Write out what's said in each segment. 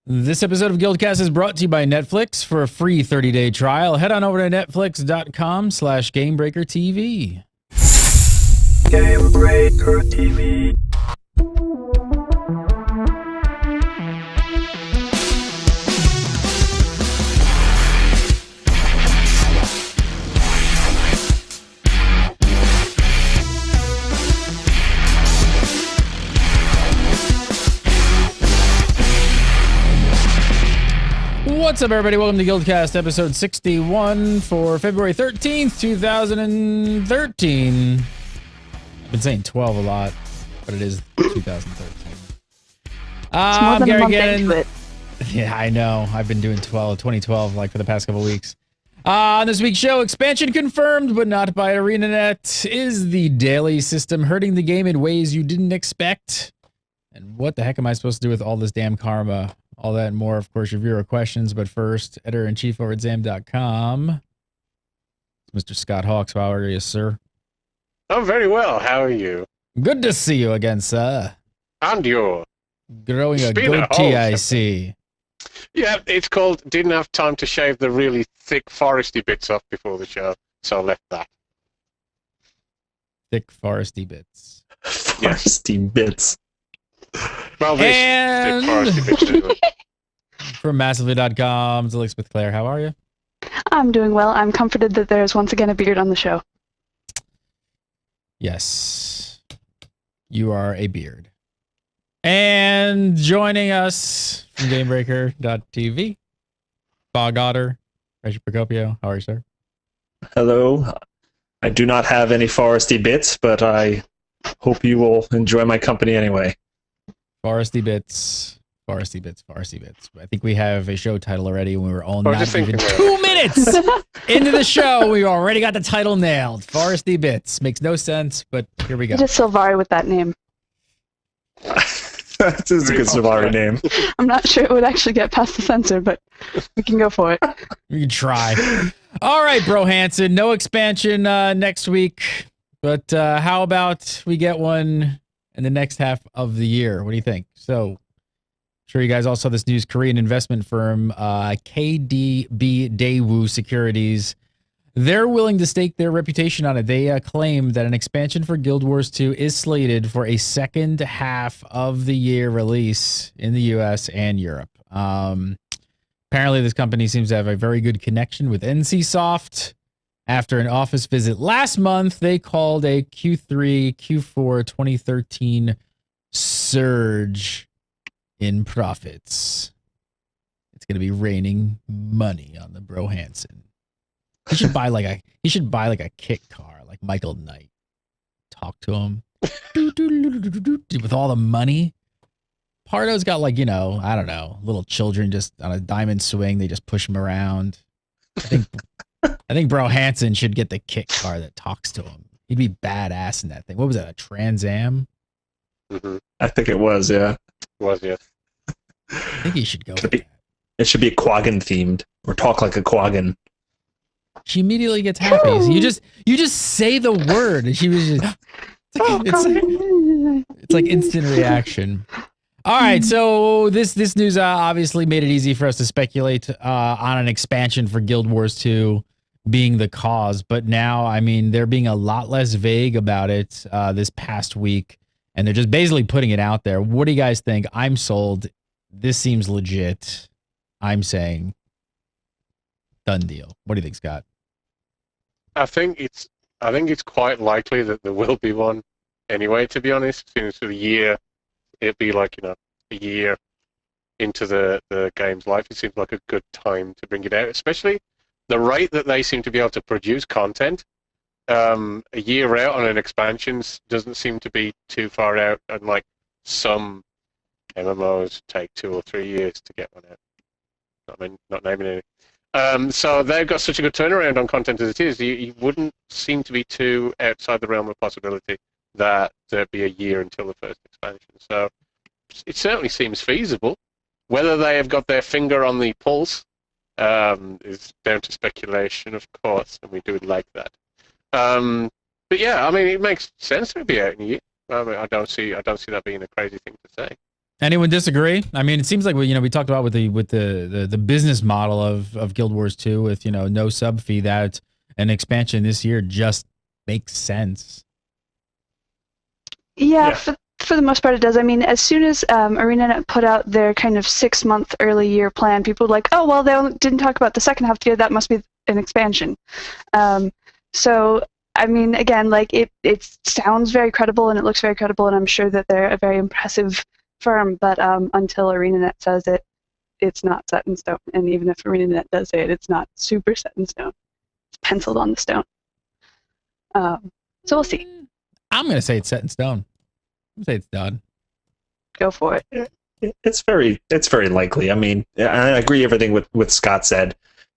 This episode of GuildCast is brought to you by Netflix. For a free 30-day trial, head on over to netflix.com/GamebreakerTV. Gamebreaker TV. What's up, everybody? Welcome to GuildCast episode 61 for February 13th, 2013. I've been saying 12 a lot, but it is 2013. More than a month into it. Yeah, I know. I've been doing 2012 like for the past couple weeks. On this week's show, expansion confirmed, but not by ArenaNet. Is the daily system hurting the game in ways you didn't expect? And what the heck am I supposed to do with all this damn karma? All that and more, of course, your viewer questions. But first, editor-in-chief over at Zam.com, Mr. Scott Hawks. How are you, sir? I'm very well. How are you? Good to see you again, sir. And you? Growing a goatee, I see. Yeah, it's called didn't have time to shave the really thick Forresty bits off before the show, so I left that. Thick Forresty bits. Forresty bits. Well, this And thick Forresty bits anyway. from Massively.com, it's Elizabeth Claire. How are you? I'm doing well. I'm comforted that there's once again a beard on the show. Yes. You are a beard. And joining us from Gamebreaker.tv, Fog Otter, Reggie Procopio. How are you, sir? Hello. I do not have any Forresty bits, but I hope you will enjoy my company anyway. Forresty bits. Forresty bits. Forresty bits. I think we have a show title already, and we were all I was not just even thinking 2 minutes into the show. We already got the title nailed. Forresty bits. Makes no sense, but here we go. Just Silvari with that name. That is a good Silvari name. I'm not sure it would actually get past the censor, but we can go for it. We can try. All right, Bro Hansen. No expansion next week, but how about we get one in the next half of the year? What do you think? So, I'm sure you guys all saw this news. Korean investment firm KDB Daewoo Securities, they're willing to stake their reputation on it. They claim that an expansion for Guild Wars 2 is slated for a second half of the year release in the US and Europe. Apparently, this company seems to have a very good connection with NCSoft. After an office visit last month, they called a Q3, Q4 2013 surge in profits. It's going to be raining money on the Bro Hansen. He should buy like a kit car like Michael Knight. Talk to him with all the money. Pardo's got like, I don't know, little children just on a diamond swing. They just push him around. I think Bro Hansen should get the kit car that talks to him. He'd be badass in that thing. What was that? A Trans Am? Mm-hmm. I think it was, yeah. It was, yeah. I think he should go with that. It should be Quaggan themed, or talk like a Quaggan. She immediately gets happy. So you just say the word, and she was just. It's like instant reaction. All right, so this news obviously made it easy for us to speculate on an expansion for Guild Wars 2 being the cause, but now, I mean, they're being a lot less vague about it this past week, and they're just basically putting it out there. What do you guys think? I'm sold. This seems legit. I'm saying done deal. What do you think, Scott? I think it's quite likely that there will be one anyway, to be honest. Since the year, it'd be like, a year into the game's life. It seems like a good time to bring it out, especially the rate that they seem to be able to produce content. A year out on an expansion doesn't seem to be too far out, and like some MMOs take 2 or 3 years to get one out. Not naming any. So they've got such a good turnaround on content as it is. You wouldn't seem to be too outside the realm of possibility that there'd be a year until the first expansion. So it certainly seems feasible. Whether they have got their finger on the pulse is down to speculation, of course, and we do like that. But yeah, I mean, it makes sense to be out in a year. I mean, I don't see that being a crazy thing to say. Anyone disagree? I mean, it seems like we talked about with the business model of Guild Wars 2 with no sub fee, that an expansion this year just makes sense. Yeah. For the most part, it does. I mean, as soon as ArenaNet put out their kind of 6-month early year plan, people were like, oh, well, they didn't talk about the second half of the year. That must be an expansion. So, I mean, again, like it sounds very credible and it looks very credible, and I'm sure that they're a very impressive firm, but until ArenaNet says it, it's not set in stone. And even if ArenaNet does say it, it's not super set in stone. It's penciled on the stone. So we'll see. I'm going to say it's set in stone. I'm going to say it's done. Go for it. It's very likely. I mean, I agree everything with Scott said.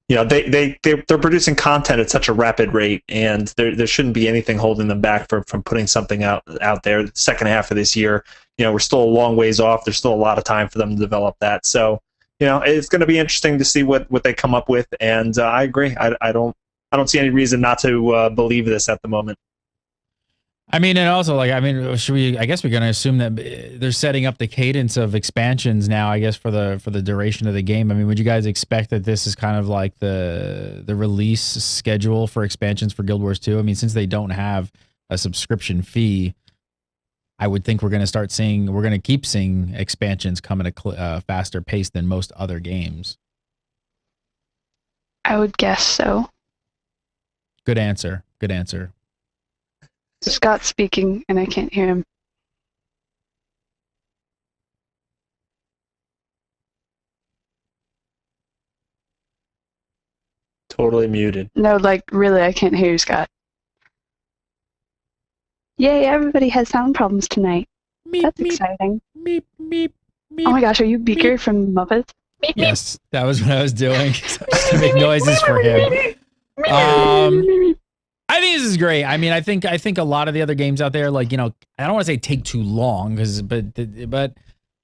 They're producing content at such a rapid rate, and there shouldn't be anything holding them back from putting something out there. The second half of this year, we're still a long ways off. There's still a lot of time for them to develop that. So, it's going to be interesting to see what they come up with. And I agree. I don't see any reason not to believe this at the moment. I mean, and also, I guess we're going to assume that they're setting up the cadence of expansions now, I guess, for the duration of the game. I mean, would you guys expect that this is kind of like the release schedule for expansions for Guild Wars 2? I mean, since they don't have a subscription fee, I would think we're going to keep seeing expansions come at a faster pace than most other games. I would guess so. Good answer. Good answer. Scott's speaking, and I can't hear him. Totally muted. No, really, I can't hear you, Scott. Yay, everybody has sound problems tonight. Meep, That's meep, exciting. meep, meep, meep. Oh my gosh, are you Beaker from Muppets? Yes, that was what I was doing. Just to make noises for him. I think this is great. I mean, I think a lot of the other games out there, I don't want to say take too long, but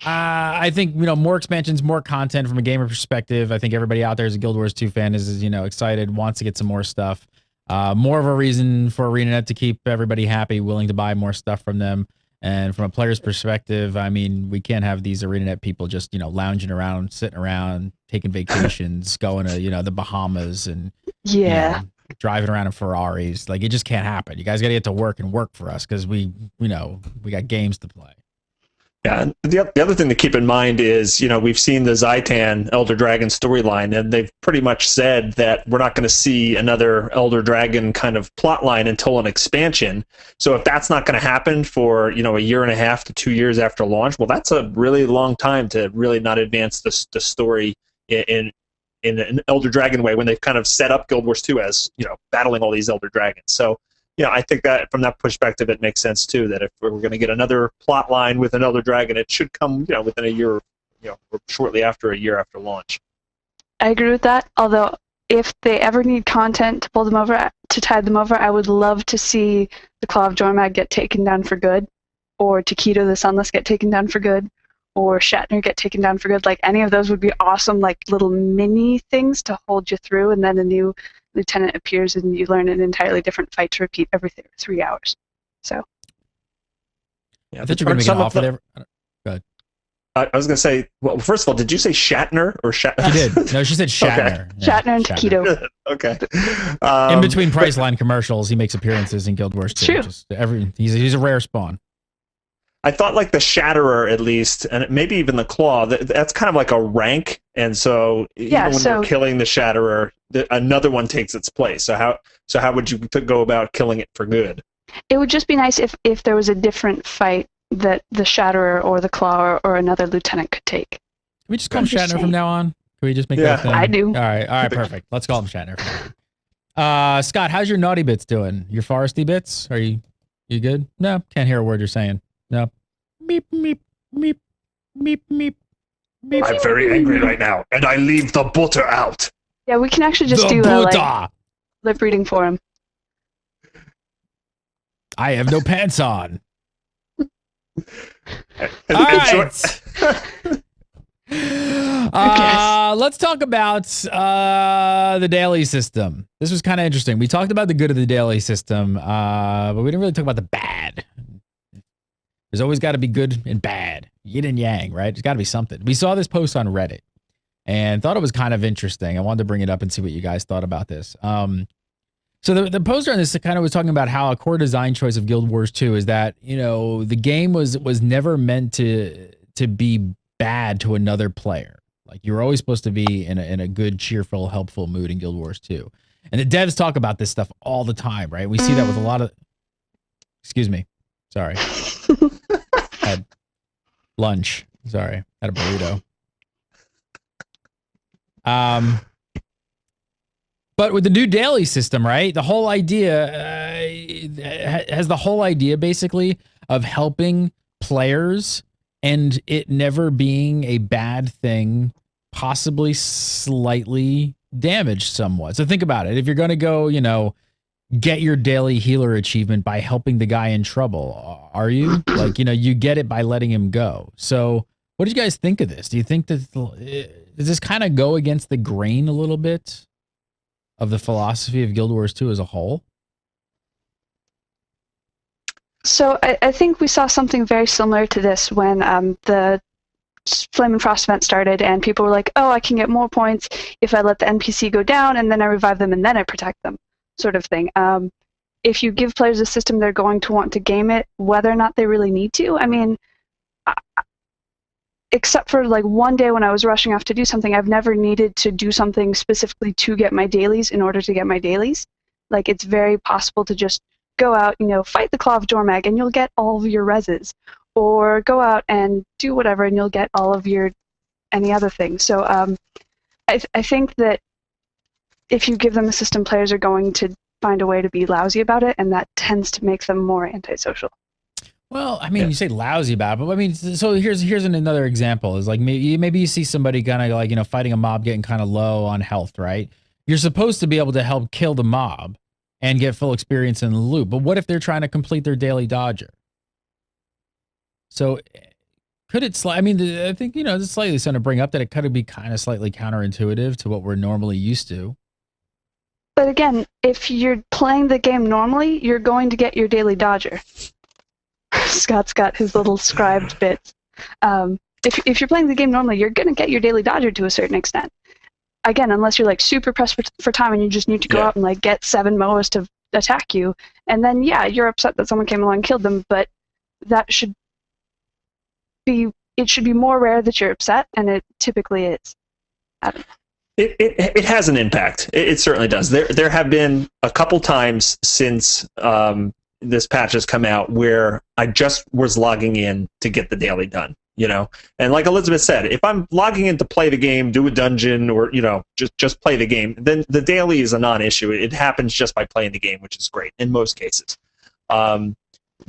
I think more expansions, more content from a gamer perspective. I think everybody out there as a Guild Wars 2 fan is excited, wants to get some more stuff. More of a reason for ArenaNet to keep everybody happy, willing to buy more stuff from them. And from a player's perspective, I mean, we can't have these ArenaNet people just lounging around, sitting around, taking vacations, going to the Bahamas and driving around in Ferraris. It just can't happen. You guys got to get to work and work for us because we got games to play. Yeah, and the other thing to keep in mind is, we've seen the Zaitan Elder Dragon storyline, and they've pretty much said that we're not going to see another Elder Dragon kind of plot line until an expansion. So if that's not going to happen for, a year and a half to 2 years after launch, well, that's a really long time to really not advance the story in an Elder Dragon way when they've kind of set up Guild Wars 2 as, battling all these Elder Dragons. So, I think that from that perspective, it makes sense too, that if we're going to get another plot line with an Elder Dragon, it should come, within a year, or shortly after a year after launch. I agree with that. Although, if they ever need content to pull them over, to tide them over, I would love to see the Claw of Jormag get taken down for good, or Takedo the Sunless get taken down for good, or Shatner get taken down for good. Any of those would be awesome, little mini things to hold you through, and then a new lieutenant appears and you learn an entirely different fight to repeat every 3 hours. So. Yeah, I thought you were going to make an offer there. Go ahead. I was going to say, well, first of all, did you say Shatner or Shatner? She did. No, she said Shatner. Okay. Yeah, Shatner and Takedo. Okay. In between Priceline commercials, he makes appearances in Guild Wars 2. True. He's a rare spawn. I thought the Shatterer, at least, and maybe even the Claw, that's kind of like a rank, and so even when you're killing the Shatterer, another one takes its place. So how would you go about killing it for good? It would just be nice if there was a different fight that the Shatterer or the Claw or another lieutenant could take. Can we just call him Shatner from now on? Can we just make that a thing? I do. All right, perfect. Let's call him Shatner. Scott, how's your naughty bits doing? Your Forresty bits? Are you good? No, can't hear a word you're saying. No. Meep, meep, meep, meep, meep, meep. I'm very angry right now, and I leave the butter out. Yeah, we can actually just do lip reading for him. I have no pants on. All right. Let's talk about the daily system. This was kind of interesting. We talked about the good of the daily system, but we didn't really talk about the bad. There's always got to be good and bad, yin and yang, right? There's got to be something. We saw this post on Reddit and thought it was kind of interesting. I wanted to bring it up and see what you guys thought about this. So the poster on this kind of was talking about how a core design choice of Guild Wars 2 is that, you know, the game was never meant to be bad to another player. Like you were always supposed to be in a good, cheerful, helpful mood in Guild Wars 2. And the devs talk about this stuff all the time, right? We see that with a lot of, excuse me, sorry. Had lunch. Sorry. Had a burrito. But with the new daily system, right? The whole idea has the whole idea basically of helping players and it never being a bad thing, possibly slightly damaged somewhat. So think about it. If you're going to go, you know, get your daily healer achievement by helping the guy in trouble, are you? Like, you know, you get it by letting him go. So what did you guys think of this? Do you think that does this kind of go against the grain a little bit of the philosophy of Guild Wars 2 as a whole? So I think we saw something very similar to this when the Flame and Frost event started and people were like, oh, I can get more points if I let the NPC go down and then I revive them and then I protect them, sort of thing. If you give players a system, they're going to want to game it, whether or not they really need to. I mean, except for like one day when I was rushing off to do something, I've never needed to do something specifically to get my dailies in order to get my dailies. Like, it's very possible to just go out, you know, fight the Claw of Dormag and you'll get all of your reses. Or go out and do whatever and you'll get all of your any other thing. So I think that if you give them a system, players are going to find a way to be lousy about it, and that tends to make them more antisocial. Well, I mean, you say lousy about it, but I mean, so here's another example. Is like maybe you see somebody kind of like, you know, fighting a mob getting kind of low on health, right? You're supposed to be able to help kill the mob and get full experience in the loop. But what if they're trying to complete their daily dodger? So could it I mean, I think, you know, this is slightly something to bring up that it could be kind of slightly counterintuitive to what we're normally used to. But again, if you're playing the game normally, you're going to get your daily dodger. Scott's got his little scribed bits. If you're playing the game normally, you're going to get your daily dodger to a certain extent. Again, unless you're like super pressed for time and you just need to go out and like get 7 MOAs to attack you, and then yeah, you're upset that someone came along and killed them, but that should be more rare that you're upset, and it typically is. I don't know. It has an impact. It certainly does. There have been a couple times since this patch has come out where I just was logging in to get the daily done, you know. And like Elizabeth said, if I'm logging in to play the game, do a dungeon, or you know, just play the game, then the daily is a non-issue. It happens just by playing the game, which is great in most cases.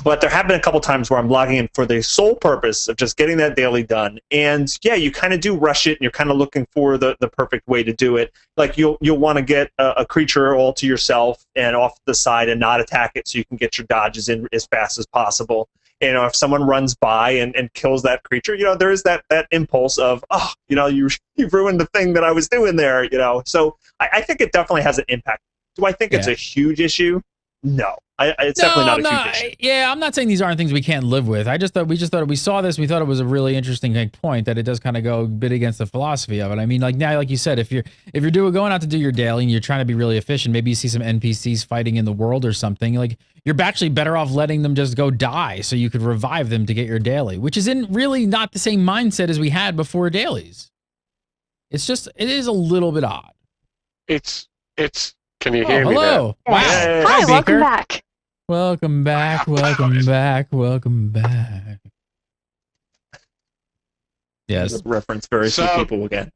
But there have been a couple times where I'm logging in for the sole purpose of just getting that daily done. And yeah, you kind of do rush it, and you're kind of looking for the perfect way to do it. Like you'll want to get a creature all to yourself and off the side and not attack it, so you can get your dodges in as fast as possible. You know, if someone runs by and kills that creature, you know, there is that impulse of, oh, you know, you've ruined the thing that I was doing there, you know. So I think it definitely has an impact. Do I think it's a huge issue? No. It's definitely not a huge issue. Yeah, I'm not saying these aren't things we can't live with. We saw this. We thought it was a really interesting point that it does kind of go a bit against the philosophy of it. I mean, like now, like you said, if you're going out to do your daily and you're trying to be really efficient, maybe you see some NPCs fighting in the world or something. Like you're actually better off letting them just go die so you could revive them to get your daily, which is really not the same mindset as we had before dailies. It is a little bit odd. It's. Can you hear me now? Wow. Hi, Hi, welcome Baker. back. Welcome back. Welcome back. Welcome back. Yes. Reference very few people again.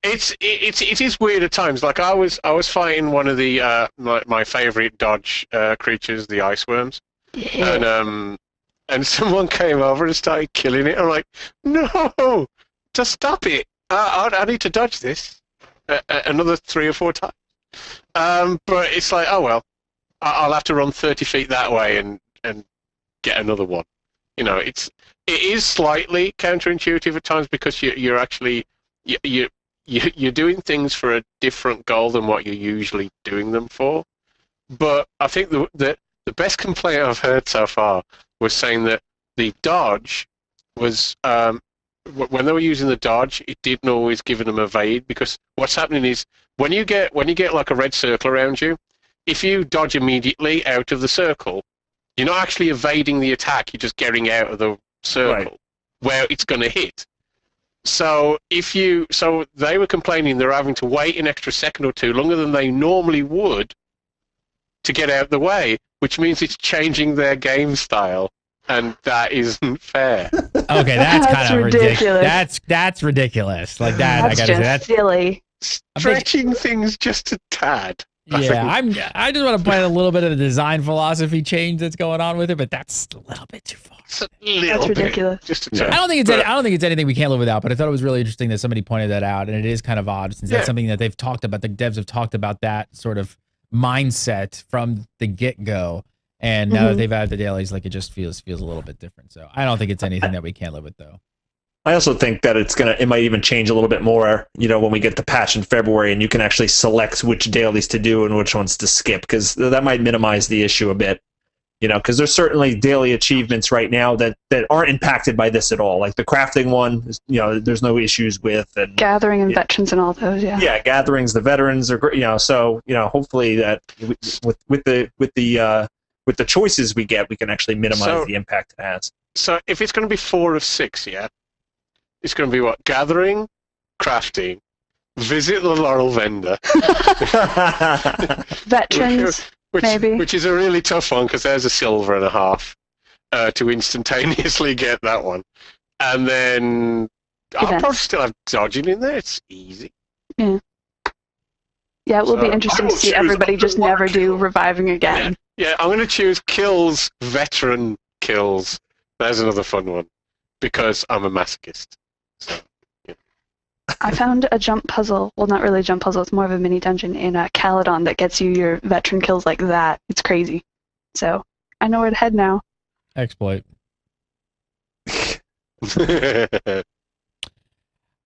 It is weird at times. Like I was fighting one of the my favorite dodge creatures, the ice worms, and someone came over and started killing it. I'm like, no, just stop it. I need to dodge this another 3 or 4 times. But it's like, oh well, I'll have to run 30 feet that way and get another one. You know, it is slightly counterintuitive at times because you're actually you're doing things for a different goal than what you're usually doing them for. But I think the best complaint I've heard so far was saying that the dodge was when they were using the dodge, it didn't always give them evade, because what's happening is when you get like a red circle around you, if you dodge immediately out of the circle, you're not actually evading the attack, you're just getting out of the circle where it's going to hit. So they were complaining they're having to wait an extra second or two longer than they normally would to get out of the way, which means it's changing their game style. And that isn't fair. Okay, that's kind of ridiculous. That's ridiculous. Like that, That's I gotta say, just silly. Stretching things just a tad. Yeah, I just want to point out a little bit of the design philosophy change that's going on with it, but that's a little bit too far. It's a little That's bit, ridiculous. just a tad. I don't think it's anything we can't live without, but I thought it was really interesting that somebody pointed that out, and it is kind of odd since that's something that they've talked about. The devs have talked about that sort of mindset from the get-go. And now that they've added the dailies, like it just feels a little bit different. So I don't think it's anything that we can't live with, though. I also think that it might even change a little bit more, when we get the patch in February and you can actually select which dailies to do and which ones to skip, because that might minimize the issue a bit. Because there's certainly daily achievements right now that aren't impacted by this at all. Like the crafting one, there's no issues with. And gathering and veterans and all those, yeah. Yeah, gatherings, the veterans are great. So hopefully that with the choices we get, we can actually minimize the impact it has. So if it's going to be 4 of 6, it's going to be what? Gathering, crafting, visit the Laurel vendor. Veterans, maybe. Which is a really tough one, because there's a silver and a half to instantaneously get that one. And then I'll probably still have dodging in there. It's easy. Yeah. Yeah, it will be interesting to see everybody just never do reviving again. Yeah, I'm going to choose kills, veteran kills. There's another fun one, because I'm a masochist. So, yeah. I found a jump puzzle. Well, not really a jump puzzle. It's more of a mini dungeon in Caledon that gets you your veteran kills like that. It's crazy. So I know where to head now. Exploit.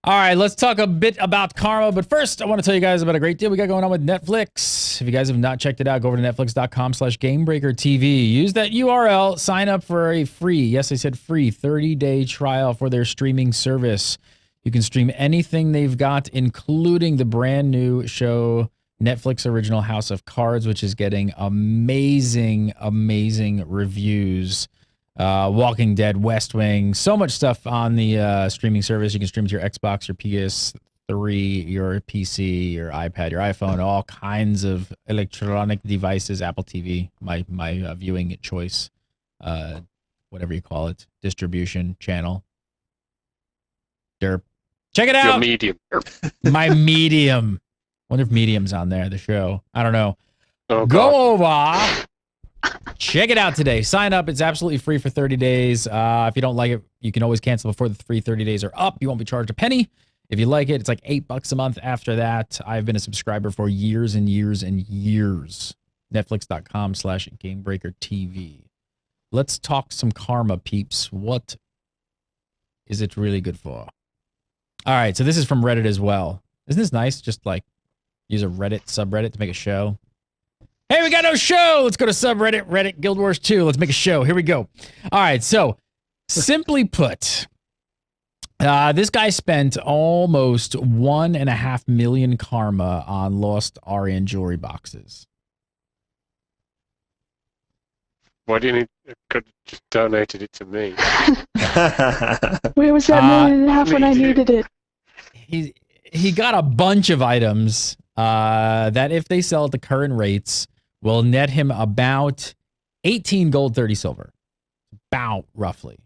All right, let's talk a bit about Karma. But first, I want to tell you guys about a great deal we got going on with Netflix. If you guys have not checked it out, go over to netflix.com/GamebreakerTV. Use that URL, sign up for a free, yes, I said free, 30-day trial for their streaming service. You can stream anything they've got, including the brand new show, Netflix original House of Cards, which is getting amazing, amazing reviews. Walking Dead, West Wing, so much stuff on the streaming service. You can stream to your Xbox, your PS3, your PC, your iPad, your iPhone, all kinds of electronic devices, Apple TV, my viewing choice, whatever you call it, distribution channel. Derp. Check it out. Your medium. My medium. Wonder if Medium's on there, the show. I don't know. Oh, Go over. Check it out today. Sign up. It's absolutely free for 30 days. If you don't like it, you can always cancel before the free 30 days are up. You won't be charged a penny. If you like it, it's like $8 a month after that. I've been a subscriber for years and years and years. Netflix.com/GamebreakerTV. Let's talk some Karma, peeps. What is it really good for? All right, so this is from Reddit as well. Isn't this nice? Just like use a Reddit subreddit to make a show. Hey, we got no show. Let's go to subreddit, Reddit Guild Wars 2. Let's make a show. Here we go. All right, so simply put, this guy spent almost 1.5 million karma on lost Aryan jewelry boxes. Why didn't he could have just donated it to me? Where was that 1.5 million when I needed it? He got a bunch of items that if they sell at the current rates will net him about 18 gold, 30 silver. About roughly,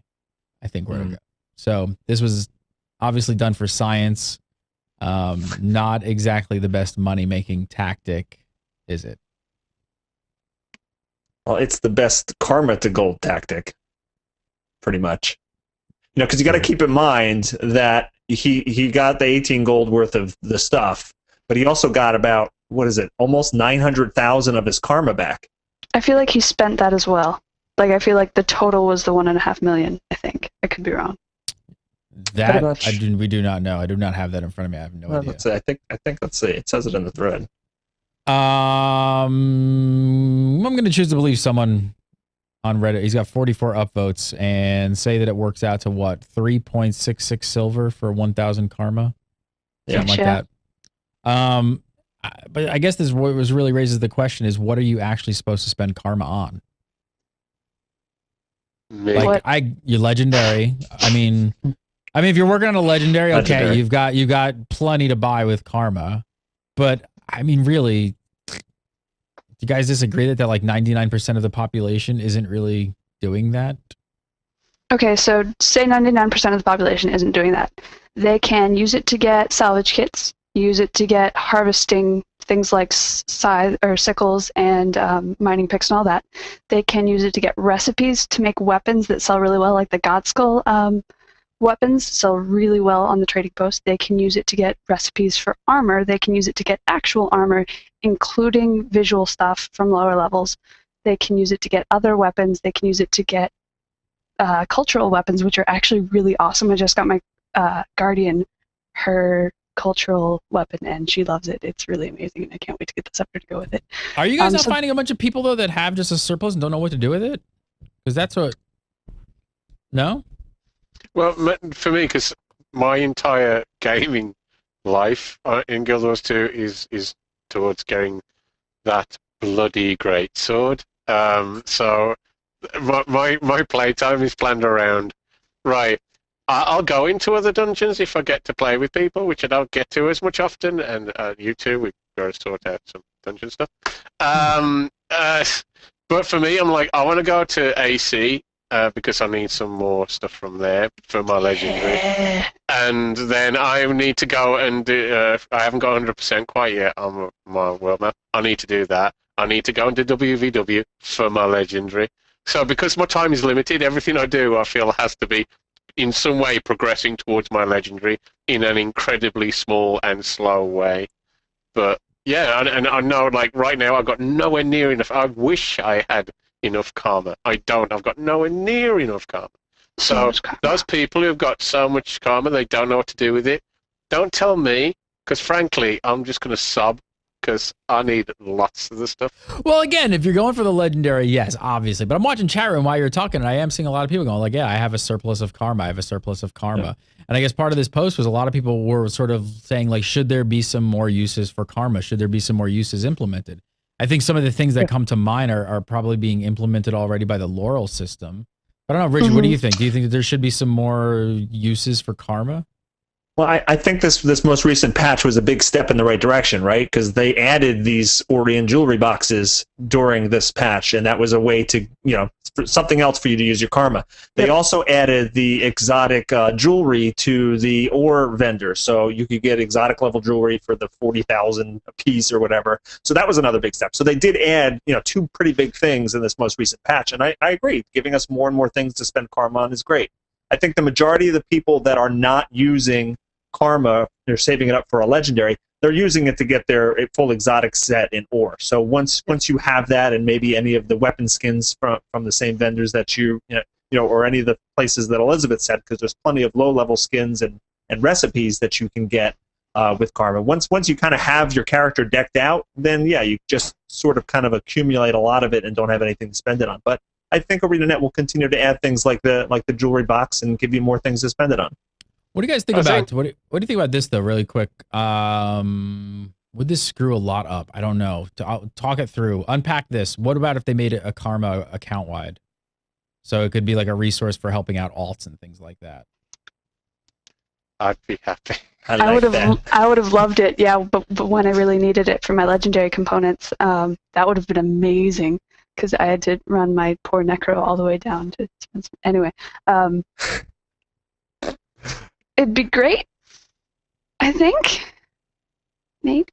I think we're okay. So this was obviously done for science. Not exactly the best money-making tactic, is it? Well, it's the best karma to gold tactic, pretty much. Because you got to keep in mind that he got the 18 gold worth of the stuff, but he also got about, almost 900,000 of his karma back. I feel like he spent that as well. Like, I feel like the total was the 1.5 million, I think. I could be wrong. That we do not know. I do not have that in front of me. I have no idea. Let's see. I think let's see. It says it in the thread. I'm going to choose to believe someone on Reddit. He's got 44 upvotes and say that it works out to what 3.66 silver for 1,000 karma, something like that. But I guess this what was really raises the question is what are you actually supposed to spend karma on? Like you're legendary. I mean, if you're working on a legendary, okay, you've got plenty to buy with karma. But I mean, really, do you guys disagree that like 99% of the population isn't really doing that? Okay, so say 99% of the population isn't doing that. They can use it to get salvage kits, use it to get harvesting things like scythe or sickles and mining picks and all that. They can use it to get recipes to make weapons that sell really well, like the God Skull weapons sell really well on the trading post. They can use it to get recipes for armor. They can use it to get actual armor, including visual stuff from lower levels. They can use it to get other weapons. They can use it to get cultural weapons, which are actually really awesome. I just got my Guardian her cultural weapon, and she loves it. It's really amazing, and I can't wait to get the scepter to go with it. Are you guys not finding a bunch of people, though, that have just a surplus and don't know what to do with it? Because that's what... No? Well, for me, because my entire gaming life in Guild Wars 2 is towards getting that bloody great sword. So my playtime is planned around, right, I'll go into other dungeons if I get to play with people, which I don't get to as much often, and you two, we've got to sort out some dungeon stuff. But for me, I'm like, I want to go to AC, because I need some more stuff from there for my legendary. And then I need to go and do, I haven't got 100% quite yet on my world map. I need to do that. I need to go into WVW for my legendary. So because my time is limited, everything I do I feel has to be in some way progressing towards my legendary in an incredibly small and slow way. But yeah, and I know like right now I've got nowhere near enough. I wish I had enough karma. I don't. I've got nowhere near enough karma. So those people who've got so much karma, they don't know what to do with it. Don't tell me, because frankly, I'm just going to sob because I need lots of the stuff. Well, again, if you're going for the legendary, yes, obviously. But I'm watching chat room while you're talking, and I am seeing a lot of people going like, yeah, I have a surplus of karma. I have a surplus of karma. Yeah. And I guess part of this post was a lot of people were sort of saying, like, should there be some more uses for karma? Should there be some more uses implemented? I think some of the things that come to mind are probably being implemented already by the Laurel system. But I don't know, Richard, what do you think? Do you think that there should be some more uses for karma? Well, I think this most recent patch was a big step in the right direction, right? Because they added these Orion jewelry boxes during this patch, and that was a way to, something else for you to use your karma. They also added the exotic jewelry to the ore vendor, so you could get exotic level jewelry for the 40,000 a piece or whatever. So that was another big step. So they did add, two pretty big things in this most recent patch, and I agree. Giving us more and more things to spend karma on is great. I think the majority of the people that are not using karma, they're saving it up for a legendary, they're using it to get their full exotic set in ore. So once you have that, and maybe any of the weapon skins from the same vendors that or any of the places that Elizabeth said, because there's plenty of low level skins and recipes that you can get with karma. Once you kind of have your character decked out, then yeah, you just sort of kind of accumulate a lot of it and don't have anything to spend it on. But I think ArenaNet will continue to add things like the jewelry box and give you more things to spend it on. What do you guys think about? What do you think about this though? Really quick, would this screw a lot up? I don't know. I'll talk it through. Unpack this. What about if they made it a karma account wide, so it could be like a resource for helping out alts and things like that? I'd be happy. I would have loved it. Yeah, but when I really needed it for my legendary components, that would have been amazing because I had to run my poor necro all the way down to spend some. Anyway. It'd be great, I think. Maybe.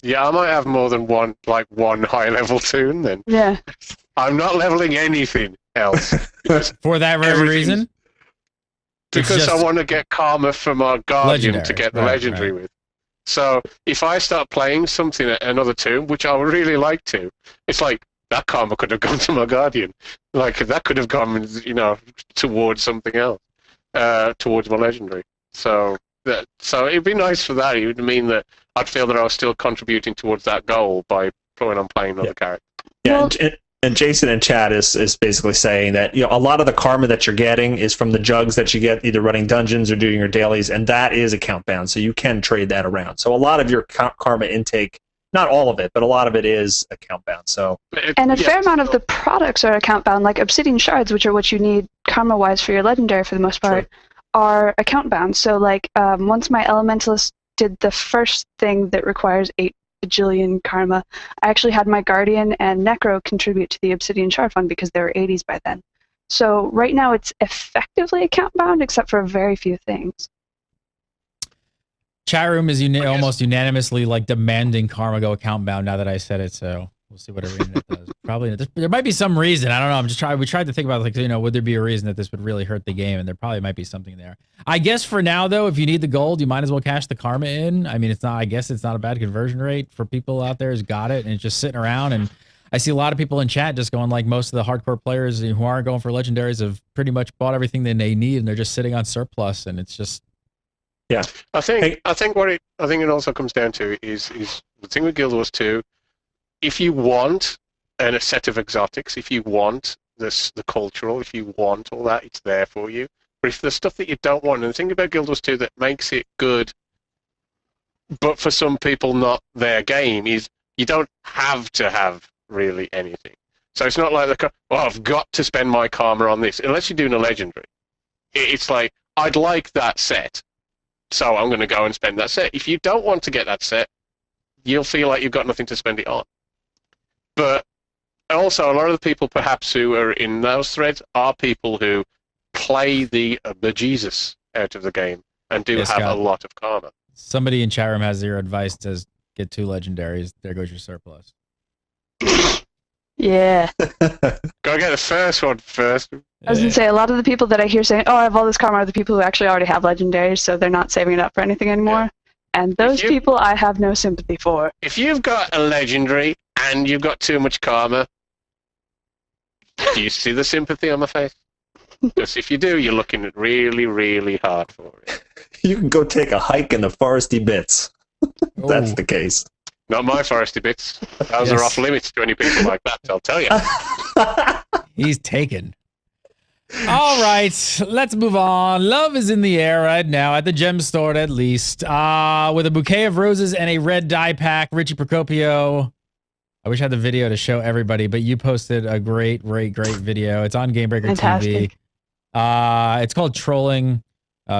Yeah, I might have more than one high-level toon then. Yeah. I'm not leveling anything else. For that very reason? Because I want to get karma for my Guardian to get the legendary with. So if I start playing something at another toon, which I would really like to, it's like, that karma could have gone to my Guardian. Like, that could have gone, towards something else. Towards my legendary, so it'd be nice for that. It would mean that I'd feel that I was still contributing towards that goal by when I'm playing another character. Yeah, well, And Jason in chat is basically saying that a lot of the karma that you're getting is from the jugs that you get either running dungeons or doing your dailies, and that is account bound, so you can trade that around. So a lot of your karma intake, not all of it, but a lot of it is account bound. So and a fair amount of the products are account bound, like obsidian shards, which are what you need karma wise for your legendary for the most part, are account bound. So like once my elementalist did the first thing that requires 8 bajillion karma, I actually had my Guardian and Necro contribute to the Obsidian Shard Fund because they were 80s by then. So right now it's effectively account bound except for very few things. Chat room is almost unanimously like demanding karma go account bound now that I said it, so we'll see what ArenaNet does. Probably there might be some reason. I don't know. We tried to think about like, would there be a reason that this would really hurt the game, and there probably might be something there. I guess for now though, if you need the gold, you might as well cash the karma in. I mean, I guess it's not a bad conversion rate for people out there who's got it and it's just sitting around. And I see a lot of people in chat just going like, most of the hardcore players who aren't going for legendaries have pretty much bought everything that they need and they're just sitting on surplus, and it's just I think it also comes down to is the thing with Guild Wars 2. If you want a set of exotics, if you want the cultural, if you want all that, it's there for you. But if there's stuff that you don't want, and the thing about Guild Wars 2 that makes it good, but for some people not their game, is you don't have to have really anything. So it's not like I've got to spend my karma on this, unless you're doing a legendary. It's like, I'd like that set, so I'm going to go and spend that set. If you don't want to get that set, you'll feel like you've got nothing to spend it on. But also, a lot of the people perhaps who are in those threads are people who play the bejesus out of the game and do have a lot of karma. Somebody in chat room has your advice, says get 2 legendaries. There goes your surplus. Yeah. Go get the first one first. I was going to say, a lot of the people that I hear saying, I have all this karma, are the people who actually already have legendaries, so they're not saving it up for anything anymore. Yeah. And those people I have no sympathy for. If you've got a legendary and you've got too much karma, do you see the sympathy on my face? Because if you do, you're looking at really, really hard for it. You can go take a hike in the Forresty bits. That's the case. Not my Forresty bits. Those are off limits to any people like that, I'll tell you. He's taken. All right, let's move on. Love is in the air right now at the gem store, at least. With a bouquet of roses and a red dye pack. Richie Procopio. I wish I had the video to show everybody, but you posted a great video. It's on Gamebreaker Fantastic. TV. It's called Trolling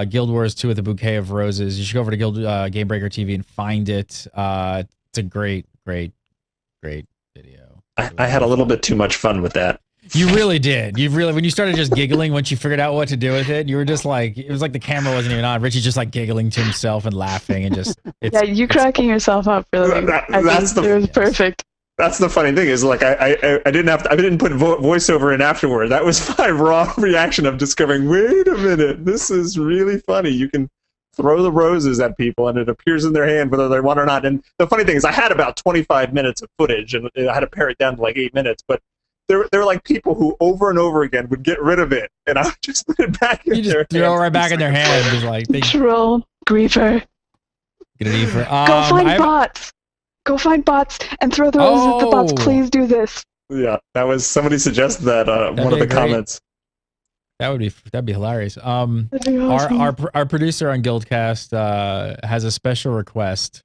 Guild Wars 2 with a bouquet of roses. You should go over to Gamebreaker TV and find it. It's a great video. I had a little bit too much fun with that. You really did. When you started just giggling once you figured out what to do with it, you were just like, it was like the camera wasn't even on. Richie's just like giggling to himself and laughing and just. You cracking yourself up really. It was perfect. That's the funny thing is like I didn't put voiceover in afterward. That was my raw reaction of discovering, wait a minute, this is really funny. You can throw the roses at people and it appears in their hand whether they want or not. And the funny thing is I had about 25 minutes of footage and I had to pare it down to like 8 minutes, but there were like people who over and over again would get rid of it and I would just put it back in their hand. You just throw it right back in their hand. Just like, troll, griefer. Get an griefer. Go find bots. Go find bots and throw the roses at the bots. Please do this. Yeah, that was somebody suggested that one of the comments. That'd be hilarious. That'd be awesome. Our producer on GuildCast has a special request.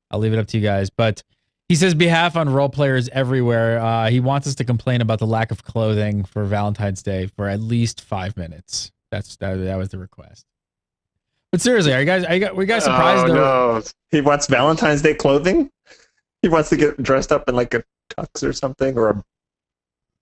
I'll leave it up to you guys, but he says behalf on role players everywhere. He wants us to complain about the lack of clothing for Valentine's Day for at least 5 minutes. That was the request. But seriously, were you guys surprised? No. He wants Valentine's Day clothing? He wants to get dressed up in like a tux or something, or a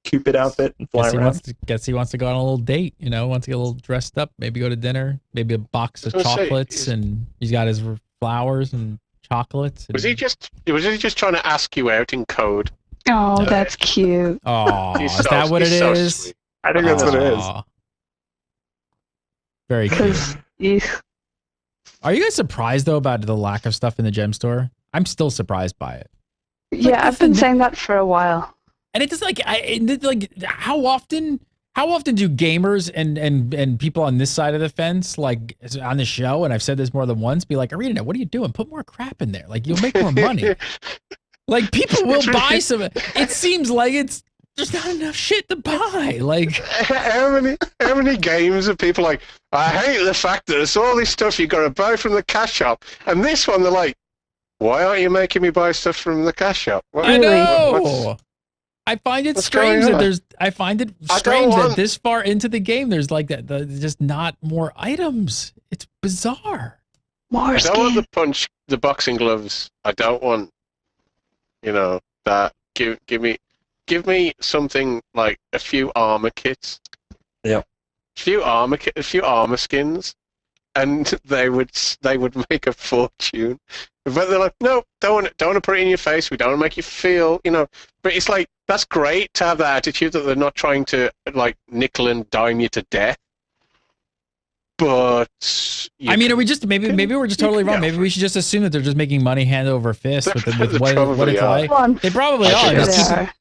Cupid outfit and fly around. He wants to go on a little date, wants to get a little dressed up, maybe go to dinner, maybe a box of chocolates, and he's got his flowers and chocolates. And... Was he just trying to ask you out in code? Oh, that's cute. Oh, is that what it is? Sweet. I think that's what it is. Very cute. Are you guys surprised though about the lack of stuff in the gem store? I'm still surprised by it. Yeah, I've been saying that for a while. And it's like, how often do gamers and people on this side of the fence, like on the show, and I've said this more than once, be like, ArenaNet, what are you doing? Put more crap in there. Like, you'll make more money. Like, people will buy some. It seems like it's there's not enough shit to buy. Like, how many games are people like, I hate the fact that there's all this stuff you've got to buy from the cash shop, and this one they're like, why aren't you making me buy stuff from the cash shop? I know. I find it strange that that this far into the game there's like that. There's just not more items. It's bizarre. More I don't want the boxing gloves. I don't want, that. Give me something like a few armor kits. Yeah. A few armor skins, and they would make a fortune. But they're like, no, don't want to put it in your face. We don't want to make you feel, But it's like, that's great to have that attitude that they're not trying to like nickel and dime you to death. But I mean, are we just maybe we're just totally wrong? Maybe we should just assume that they're just making money hand over fist with what it's like. They probably are.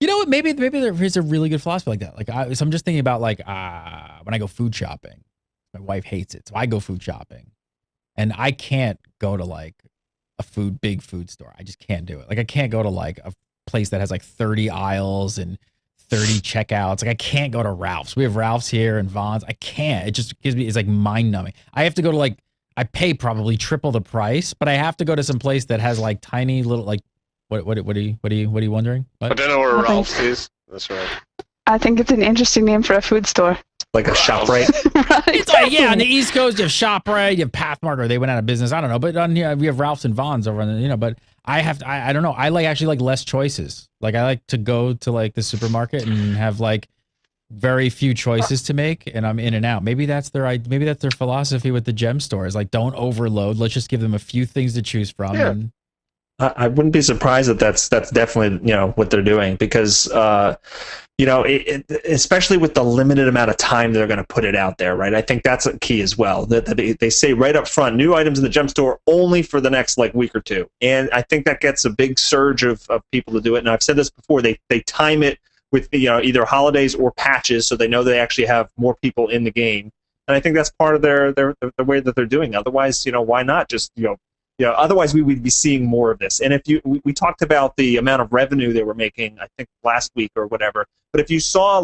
You know what? Maybe there is a really good philosophy like that. Like, so I'm just thinking about like when I go food shopping, my wife hates it, so I go food shopping, and I can't go to like a big food store. I just can't do it. Like, I can't go to like a place that has like 30 aisles and 30 checkouts. Like, I can't go to Ralph's. We have Ralph's here and Vaughn's. I can't. It just it's like mind numbing. I have to go to like, I pay probably triple the price, but I have to go to some place that has like tiny little like, what are you wondering? What? I don't know where Ralph's is. That's right. I think it's an interesting name for a food store. Like a ShopRite. Right. It's like, yeah, on the East Coast you have ShopRite, you have Pathmark, or they went out of business. I don't know, but on here we have Ralph's and Vaughn's over on the, but I don't know. I actually like less choices. Like, I like to go to like the supermarket and have like very few choices to make, and I'm in and out. Maybe that's their philosophy with the gem stores. Like, don't overload. Let's just give them a few things to choose from. Yeah. And I wouldn't be surprised that that's definitely what they're doing, because especially with the limited amount of time they're going to put it out there, right? I think that's a key as well. That they say right up front, new items in the gem store only for the next like week or two, and I think that gets a big surge of people to do it. And I've said this before, they time it with either holidays or patches, so they know they actually have more people in the game, and I think that's part of the way that they're doing. Otherwise, why not just otherwise we would be seeing more of this. And if we talked about the amount of revenue they were making, I think last week or whatever. But if you saw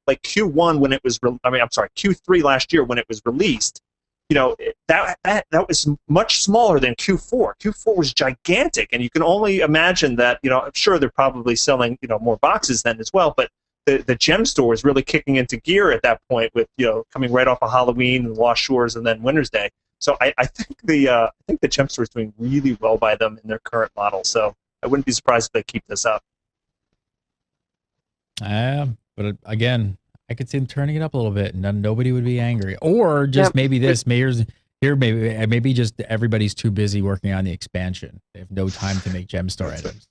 like Q1 when it was, Q3 last year when it was released, that was much smaller than Q4. Q4 was gigantic, and you can only imagine that. I'm sure they're probably selling more boxes then as well, but the gem store is really kicking into gear at that point with coming right off of Halloween and Lost Shores and then Winter's Day. So I think the gem store is doing really well by them in their current model. So I wouldn't be surprised if they keep this up. But again, I could see them turning it up a little bit, and then nobody would be angry. Or just maybe maybe just everybody's too busy working on the expansion. They have no time to make gem store items.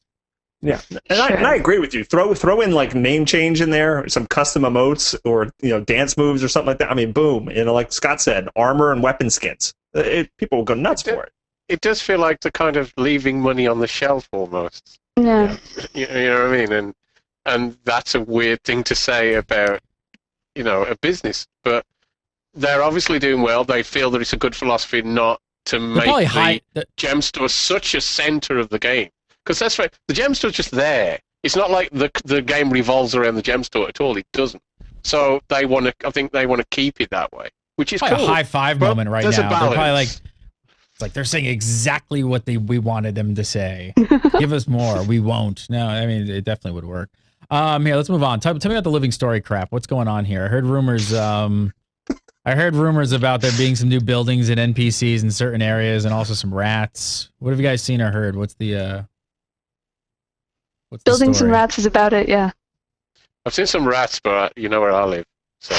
Yeah, and I agree with you. Throw in like name change in there, some custom emotes, or dance moves or something like that. I mean, boom! Like Scott said, armor and weapon skins. People will go nuts for it. It does feel like they're kind of leaving money on the shelf almost. Yeah. You know what I mean? And that's a weird thing to say about a business, but they're obviously doing well. They feel that it's a good philosophy not to make the gem store such a center of the game. Because that's right, the gem store's just there. It's not like the game revolves around the gem store at all. It doesn't. So I think they want to keep it that way, which is probably cool. a high five moment right now. They're probably like, it's like they're saying exactly what we wanted them to say. Give us more. We won't. No, I mean, it definitely would work. Here, let's move on. Tell me about the living story crap. What's going on here? I heard rumors. I heard rumors about there being some new buildings and NPCs in certain areas, and also some rats. What have you guys seen or heard? What's the buildings story? and rats is about it. Yeah. I've seen some rats, but you know where I live, so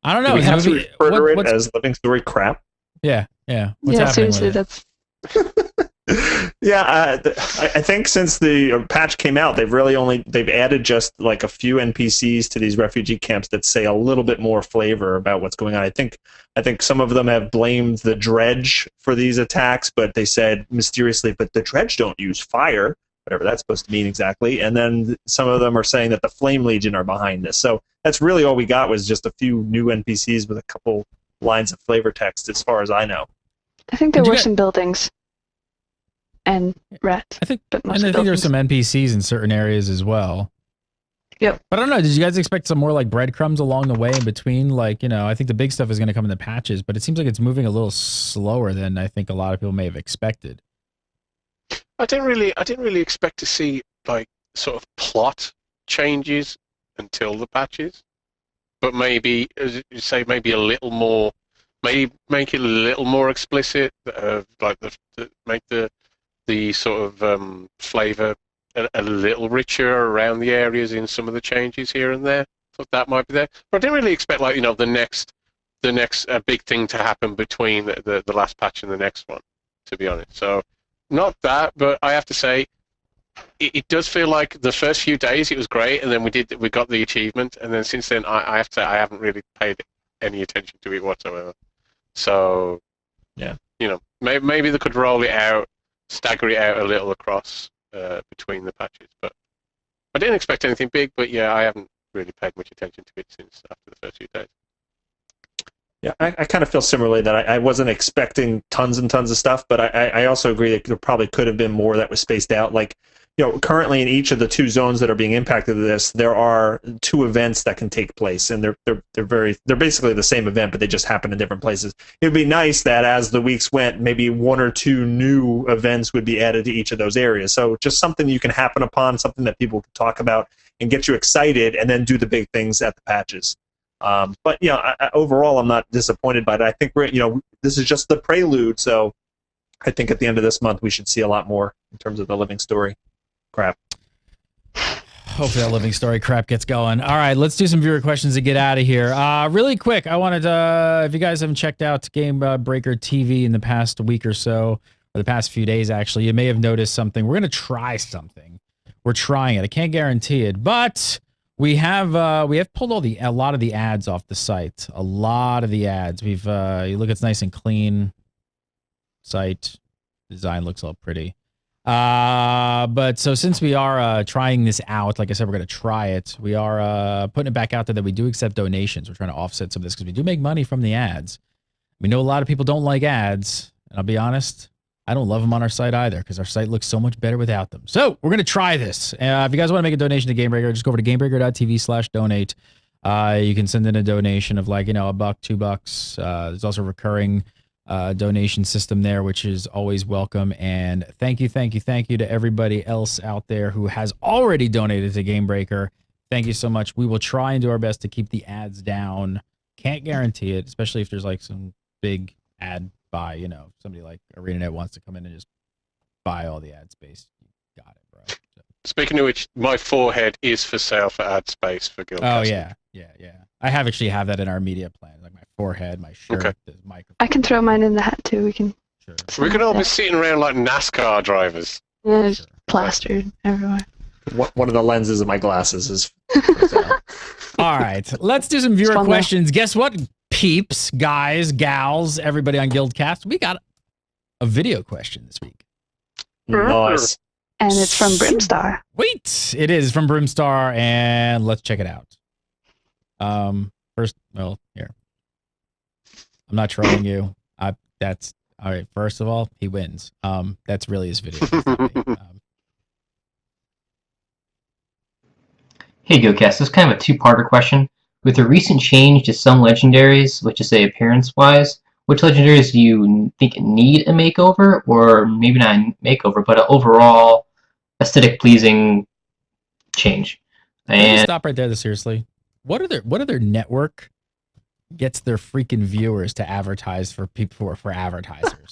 I don't know. Do we have to refer to it as living story crap? Yeah. What's happening seriously, with it? that's. Yeah, I think since the patch came out, they've added just like a few NPCs to these refugee camps that say a little bit more flavor about what's going on. I think some of them have blamed the dredge for these attacks, but they said mysteriously, but the dredge don't use fire, whatever that's supposed to mean exactly. And then some of them are saying that the Flame Legion are behind this. So that's really all we got, was just a few new NPCs with a couple lines of flavor text, as far as I know. I think there were some buildings. And rats. I think there's some NPCs in certain areas as well. Yep. But I don't know. Did you guys expect some more like breadcrumbs along the way in between? Like, you know, I think the big stuff is going to come in the patches, but it seems like it's moving a little slower than I think a lot of people may have expected. I didn't really expect to see like sort of plot changes until the patches, but maybe, as you say, maybe a little more, maybe make it a little more explicit, like make the sort of flavor a little richer around the areas in some of the changes here and there. Thought that might be there, but I didn't really expect like, you know, the next big thing to happen between the last patch and the next one, to be honest. So not that, but I have to say it does feel like the first few days it was great, and then we got the achievement, and then since then I have to say I haven't really paid any attention to it whatsoever. So yeah, you know, maybe they could roll it out, stagger it out a little across between the patches, but I didn't expect anything big. But yeah, I haven't really paid much attention to it since after the first few days. Yeah, I kind of feel similarly that I wasn't expecting tons and tons of stuff, but I also agree that there probably could have been more that was spaced out. Like, you know, currently in each of the 2 zones that are being impacted with this, there are 2 events that can take place, and they're basically the same event, but they just happen in different places. It would be nice that as the weeks went, maybe 1 or 2 new events would be added to each of those areas. So just something you can happen upon, something that people can talk about and get you excited, and then do the big things at the patches. But you know, overall, I'm not disappointed by it. I think this is just the prelude. So I think at the end of this month, we should see a lot more in terms of the living story crap. Hopefully that living story crap gets going. All right, let's do some viewer questions to get out of here. Really quick, I wanted to, if you guys haven't checked out Gamebreaker TV in the past week or so, or the past few days actually, you may have noticed something. We're going to try something. We're trying it. I can't guarantee it, but we have pulled a lot of the ads off the site. A lot of the ads. We've you look, it's nice and clean. Site design looks all pretty. But so since we are trying this out, like I said, we're going to try it. We are putting it back out there that we do accept donations. We're trying to offset some of this because we do make money from the ads. We know a lot of people don't like ads, and I'll be honest, I don't love them on our site either because our site looks so much better without them. So we're going to try this. If you guys want to make a donation to Gamebreaker, just go over to gamebreaker.tv/donate. You can send in a donation of like, $1, $2. There's also a recurring donation system there, which is always welcome. And thank you to everybody else out there who has already donated to Gamebreaker. Thank you so much. We will try and do our best to keep the ads down. Can't guarantee it, especially if there's like some big ad buy, somebody like ArenaNet wants to come in and just buy all the ad space. You got it, bro. So. Speaking of which, my forehead is for sale for ad space for GuildCast. Oh yeah. I actually have that in our media plan, like my forehead, my shirt, okay. the microphone. I can throw mine in the hat too. We can. Sure. We could all be sitting around like NASCAR drivers. Yeah, just plastered everywhere. One of the lenses of my glasses is. All right, let's do some viewer questions. Guess what, peeps, guys, gals, everybody on GuildCast? We got a video question this week. Nice. And it's from Brimstar. Wait, it is from Brimstar, and let's check it out. First, well, here. I'm not trolling you. That's all right. First of all, he wins. That's really his video. Hey GuildCast, this is kind of a 2-parter question. With the recent change to some legendaries, let's just say appearance-wise, which legendaries do you think need a makeover, or maybe not a makeover, but an overall aesthetic-pleasing change? And stop right there. Seriously, what other network gets their freaking viewers to advertise for people for advertisers?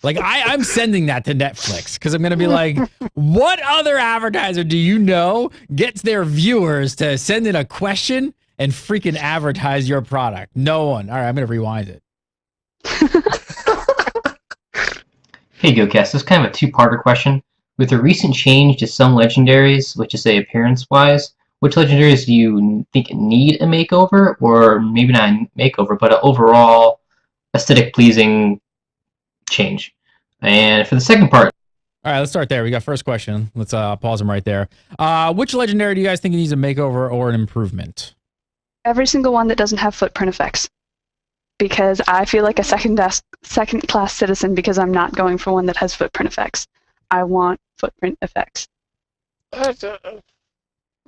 Like I'm sending that to Netflix because I'm gonna be like, what other advertiser do you know gets their viewers to send in a question and freaking advertise your product? No one. All right, I'm gonna rewind it. Hey GuildCast, this is kind of a 2-parter question. With the recent change to some legendaries, let's just say appearance-wise, which legendaries do you think need a makeover, or maybe not a makeover, but an overall aesthetic-pleasing change? And for the second part... All right, let's start there. We got first question. Let's pause them right there. Which legendary do you guys think needs a makeover or an improvement? Every single one that doesn't have footprint effects. Because I feel like a second-class citizen because I'm not going for one that has footprint effects. I want footprint effects. I want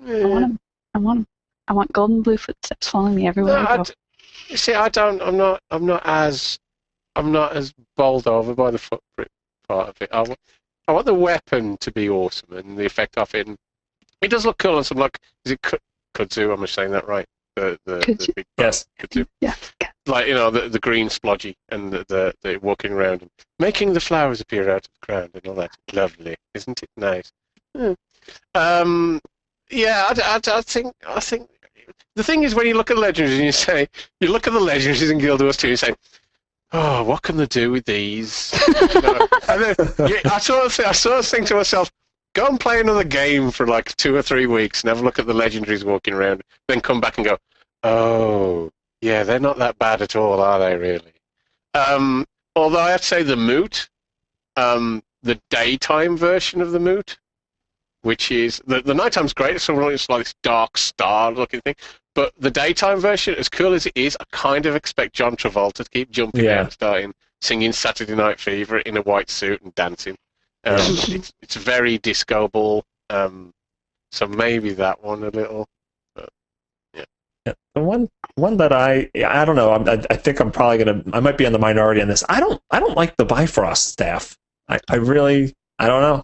them. I want golden blue footsteps following me everywhere I go. You see, I'm not as bowled over by the footprint part of it. I want the weapon to be awesome and the effect of it. And it does look cool. And some like, is it kudzu? Am I saying that right? The big Yes. kudzu. Yeah. Like, the green splodgy and the walking around and making the flowers appear out of the ground and all that. Lovely, isn't it nice? Yeah. I think the thing is, when you look at legendaries and you look at the legendaries in Guild Wars 2 and you say, oh, what can they do with these? And then, I sort of think to myself, go and play another game for like 2 or 3 weeks and have a look at the legendaries walking around, then come back and go, oh, yeah, they're not that bad at all, are they, really? Although I have to say the moot, the daytime version of the moot, which is, the nighttime's great, it's like this dark star-looking thing, but the daytime version, as cool as it is, I kind of expect John Travolta to keep jumping out, singing Saturday Night Fever in a white suit and dancing. It's very disco ball, so maybe that one a little. Yeah. The one that I don't know. I think I'm probably I might be on the minority on this. I don't like the Bifrost staff. I don't know.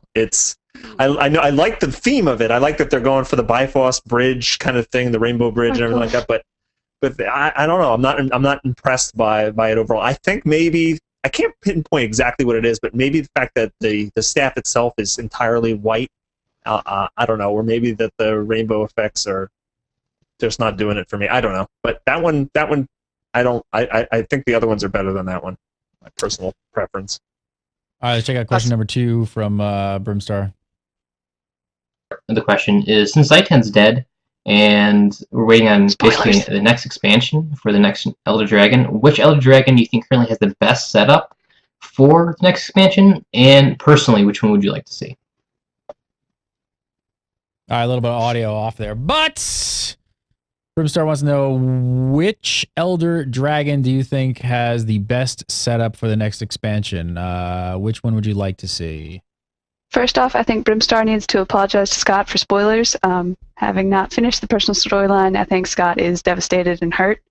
I know I like the theme of it. I like that they're going for the Bifrost bridge kind of thing, the Rainbow Bridge and everything like that. But I don't know. I'm not impressed by it overall. I think maybe I can't pinpoint exactly what it is, but maybe the fact that the staff itself is entirely white. I don't know, or maybe that the rainbow effects are just not doing it for me. I don't know. But that one, I think the other ones are better than that one. My personal preference. All right, let's check out question number 2 from Brimstar. The question is, since Zaitan's dead, and we're waiting on basically the next expansion for the next Elder Dragon, which Elder Dragon do you think currently has the best setup for the next expansion? And personally, which one would you like to see? All right, a little bit of audio off there, but Brimstar wants to know, which Elder Dragon do you think has the best setup for the next expansion? Which one would you like to see? First off, I think Brimstar needs to apologize to Scott for spoilers. Having not finished the personal storyline, I think Scott is devastated and hurt.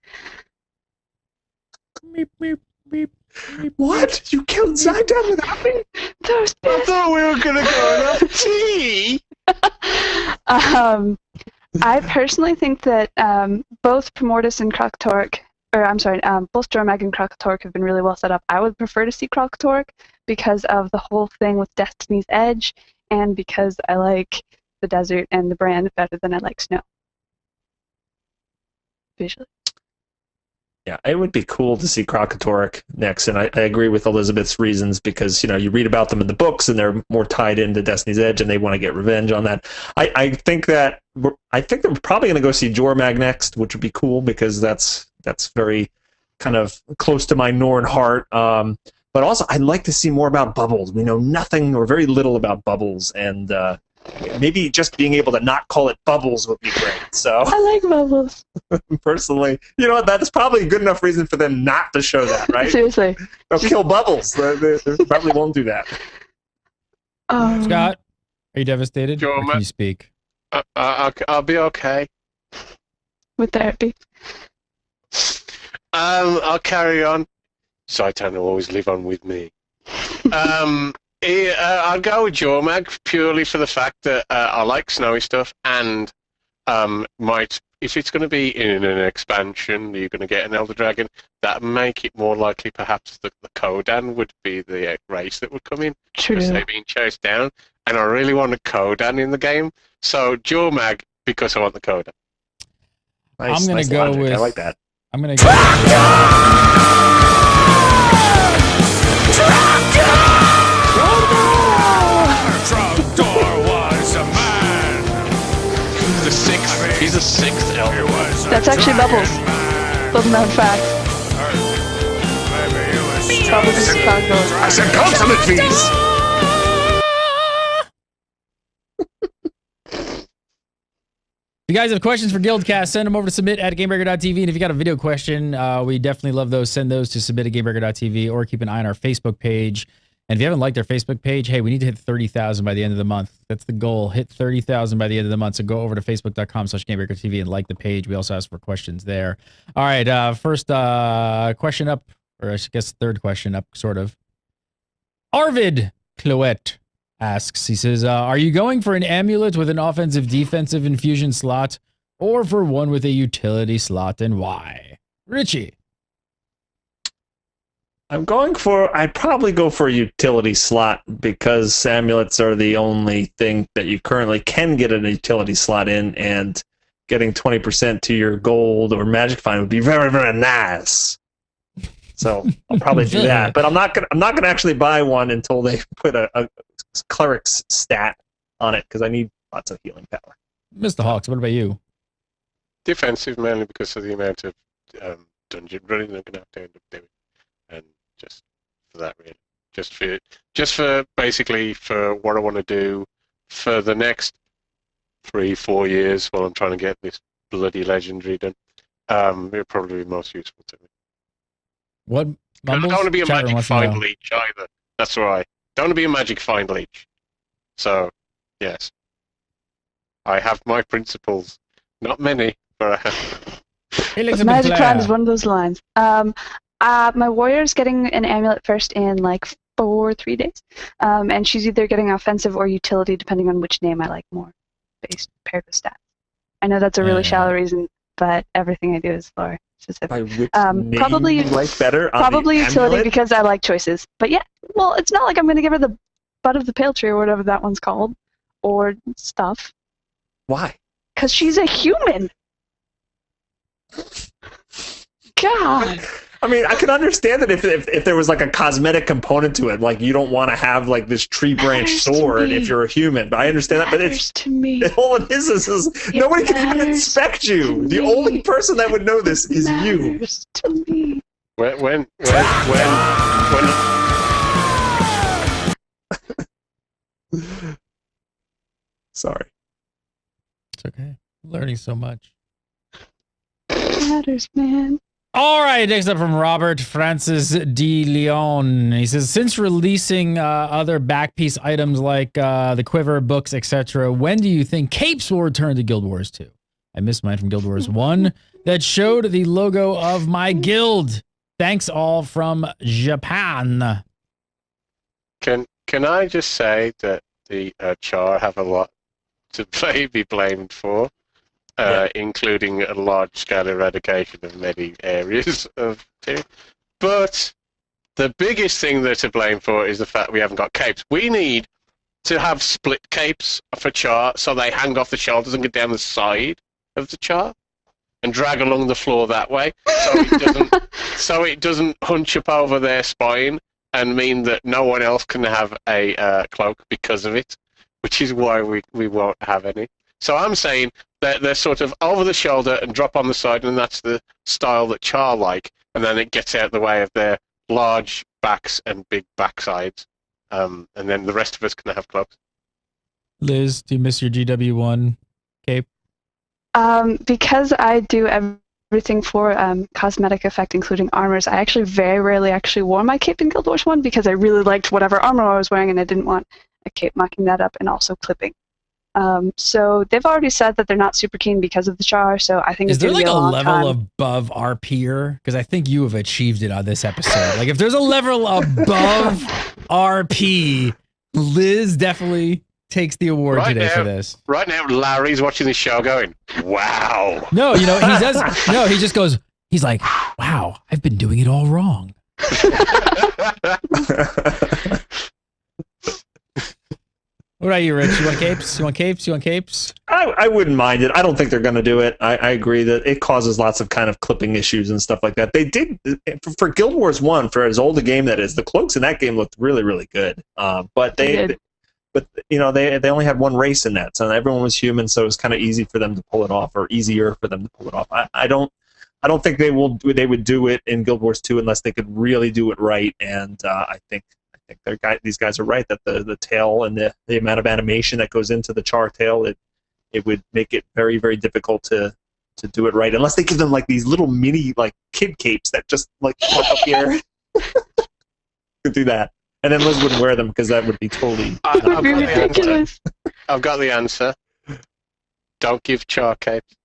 Beep, beep, beep, beep. What? You killed Zaitan without me? I thought we were going to go and have tea! I personally think that both Primordus and Krakatork, both Jormag and Krakatork have been really well set up. I would prefer to see Krakatork because of the whole thing with Destiny's Edge, and because I like the desert and the brand better than I like snow. Visually. Yeah, it would be cool to see Krakatork next, and I agree with Elizabeth's reasons, because you read about them in the books and they're more tied into Destiny's Edge and they want to get revenge on that. I think that we're probably going to go see Jormag next, which would be cool because that's very kind of close to my Norn heart. But also, I'd like to see more about Bubbles. We know nothing or very little about Bubbles, and maybe just being able to not call it Bubbles would be great. So I like Bubbles. Personally, that's probably a good enough reason for them not to show that, right? Seriously. They'll kill Bubbles. They probably won't do that. Scott, are you devastated? Sure, Or can you speak? I'll be okay. With therapy. I'll carry on. Zaitan will always live on with me. I'll go with Jormag purely for the fact that I like snowy stuff, and if it's going to be in an expansion, you're going to get an Elder Dragon, that make it more likely perhaps that the Kodan would be the race that would come in. True. Because they're being chased down, and I really want a Kodan in the game. So Jormag, because I want the Kodan. Nice, I'm going to go logic. with... I like that. I'm going to go... Trapdoor was a man. He's a sixth elder. That's actually Bubbles. Little known fact. Bubbles is Krakatork. I said consummate fees. If you guys have questions for GuildCast, send them over to submit@gamebreaker.tv. And if you got a video question, we definitely love those. Send those to submit@gamebreaker.tv, or keep an eye on our Facebook page And if you haven't liked our Facebook page, hey, we need to hit 30,000 by the end of the month. That's the goal. Hit 30,000 by the end of the month. So go over to facebook.com/GameBreakerTV and like the page. We also ask for questions there. All right. First question up, or I guess third question up, sort of. Arvid Cloet asks, he says, are you going for an amulet with an offensive defensive infusion slot or for one with a utility slot, and why? Richie. I'd probably go for a utility slot because amulets are the only thing that you currently can get a utility slot in, and getting 20% to your gold or magic find would be very, very nice. So I'll probably do that, but I'm not gonna actually buy one until they put a cleric's stat on it because I need lots of healing power. Mr. Hawks, what about you? Defensive, mainly because of the amount of dungeon running I'm gonna have to end up doing, and just for that, really, just for basically for what I want to do for the next 3-4 years while I'm trying to get this bloody legendary done. It'll probably be most useful to me. What? I don't want to be a magic find leech either. That's right. Don't want to be a magic find leech. So, yes. I have my principles. Not many, but I have. Magic find is one of those lines. My warrior's getting an amulet first in like 3 days. And she's either getting offensive or utility, depending on which name I like more, based paired with stats. I know that's a really shallow reason, but everything I do is lore specific. By which name probably you like better? Probably utility amulet? because I like choices. But yeah, well, it's not like I'm going to give her the butt of the pale tree or whatever that one's called, or stuff. Why? Because she's a human. God. I mean, I can understand that if there was like a cosmetic component to it, like you don't want to have like this tree branch sword if you're a human. But I understand that. But it's to me. All it is nobody can even inspect you. The only person that would know this is you. To me. When Sorry. It's okay. Learning so much. Matters, man. All right, next up from Robert Francis de Leon. He says, since releasing other back piece items like the quiver, books, etc., when do you think capes will return to Guild Wars 2? I missed mine from Guild Wars 1 that showed the logo of my guild. Thanks all from Japan. Can I just say that the Char have a lot to be blamed for? Including a large-scale eradication of many areas of Tyr. But the biggest thing they're to blame for is the fact we haven't got capes. We need to have split capes for Char so they hang off the shoulders and get down the side of the Char and drag along the floor that way, so it doesn't hunch up over their spine and mean that no one else can have a cloak because of it, which is why we won't have any. So I'm saying that they're sort of over the shoulder and drop on the side, and that's the style that Char like, and then it gets out of the way of their large backs and big backsides, and then the rest of us can have cloaks. Liz, do you miss your GW1 cape? Because I do everything for cosmetic effect, including armors, I actually very rarely actually wore my cape in Guild Wars 1 because I really liked whatever armor I was wearing, and I didn't want a cape mocking that up and also clipping. So they've already said that they're not super keen because of the Char, so I think is it's there going to like be a a level long time. above our peer? Because I think you have achieved it on this episode. Like if there's a level above RP, Liz definitely takes the award Right today now- for this. Right now, Larry's watching this show going, wow. No, you know, he does. No, he just goes, he's like, wow, I've been doing it all wrong. What about you, Rich? You want capes? You want capes? You want capes? I wouldn't mind it. I don't think they're going to do it. I agree that it causes lots of kind of clipping issues and stuff like that. They did for Guild Wars 1, for as old a game that is, the cloaks in that game looked really, really good. But you know, they only had one race in that, so everyone was human, so it was kind of easy for them to pull it off, or easier for them to pull it off. I don't think they would do it in Guild Wars 2 unless they could really do it right, and I think these guys are right that the tail and the amount of animation that goes into the Char tail, it would make it very, very difficult to do it right, unless they give them like these little mini like kid capes that just like walk up here. Could do that. And then Liz wouldn't wear them because that would be totally. It would be ridiculous. I've got the answer. Don't give Char capes.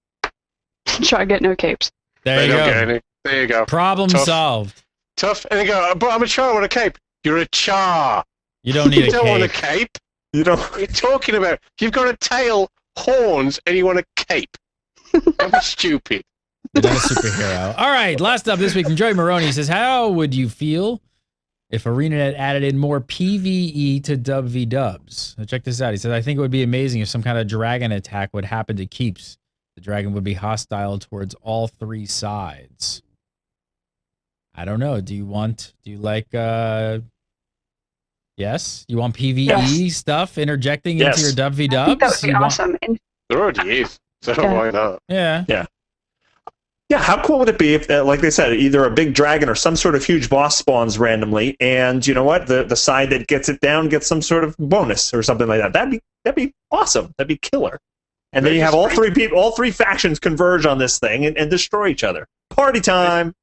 Char get no capes. There They you don't go. get any. There you go. Problem Tough. solved. Tough. And you go, but I'm a Char with a cape. You're a Char. You don't need You a don't want a cape. cape. You know, What are you talking about? You've got a tail, horns, and you want a cape. Don't be stupid. You're not a superhero. All right, last up this week from Joey Maroney. He says, how would you feel if ArenaNet added in more PvE to dub v dubs? So check this out. He says, I think it would be amazing if some kind of dragon attack would happen to keeps. The dragon would be hostile towards all three sides. I don't know. Do you like yes? You want PvE stuff interjecting into your dub v I dubs? think that would be You want- awesome. And There already is. So Yeah. why not? Yeah. yeah, how cool would it be if, like they said, either a big dragon or some sort of huge boss spawns randomly, and you know what, the side that gets it down gets some sort of bonus or something like that. That'd be awesome. That'd be killer. And then you have all three factions converge on this thing and destroy each other. Party time.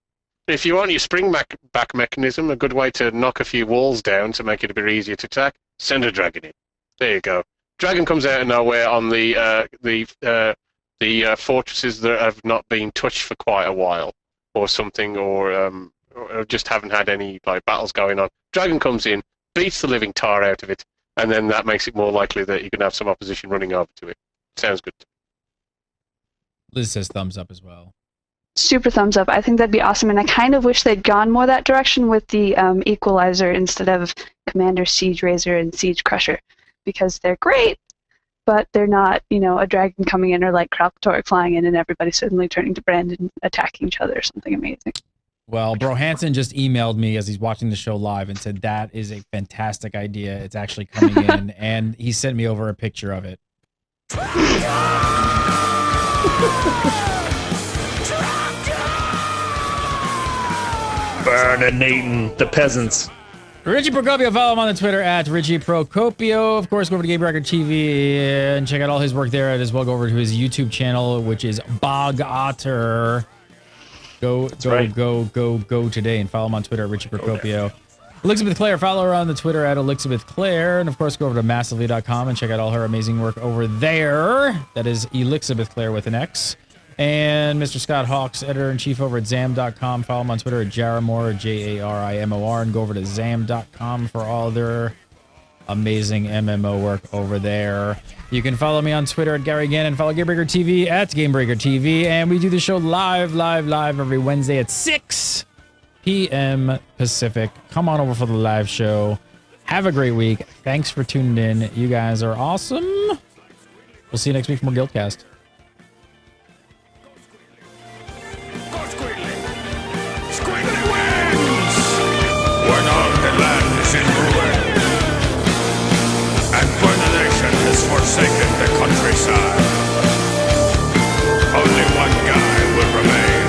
If you want your spring back mechanism, a good way to knock a few walls down to make it a bit easier to attack, send a dragon in. There you go. Dragon comes out of nowhere on the fortresses that have not been touched for quite a while, or something, or just haven't had any like battles going on. Dragon comes in, beats the living tar out of it, and then that makes it more likely that you can have some opposition running over to it. Sounds good. Liz says thumbs up as well. super thumbs up. I think that'd be awesome, and I kind of wish they'd gone more that direction with the Equalizer instead of Commander, Siege Razor, and Siege Crusher, because they're great, but they're not, you know, a dragon coming in or like Kralkatorrik flying in and everybody suddenly turning to brand and attacking each other or something amazing. Well, Bro Hansen just emailed me as he's watching the show live and said that is a fantastic idea. It's actually coming in, and he sent me over a picture of it. Burninating the peasants. Richie Procopio, follow him on the Twitter at Richie Procopio. Of course, go over to Gamebreaker TV and check out all his work there, and as well go over to his YouTube channel, which is Bog Otter. Go today and follow him on Twitter at Richie Procopio. Elizabeth Clare, follow her on the Twitter at Elizabeth Clare. And of course, go over to massively.com and check out all her amazing work over there. That is Elizabeth Clare with an X. And Mr. Scott Hawks, editor-in-chief over at Zam.com. Follow him on Twitter at Jarimor, Jarimor, and go over to Zam.com for all their amazing MMO work over there. You can follow me on Twitter at Gary Gannon. Follow Gamebreaker TV at Gamebreaker TV. And we do the show live every Wednesday at 6 p.m. Pacific. Come on over for the live show. Have a great week. Thanks for tuning in. You guys are awesome. We'll see you next week for more GuildCast. When all the land is in ruin, and when the nation has forsaken the countryside, only one guy will remain.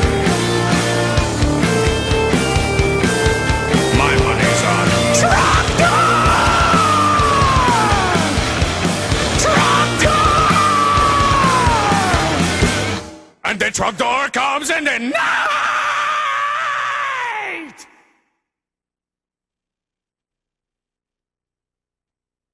My money's on Tractor! Tractor! And the tractor comes in the night!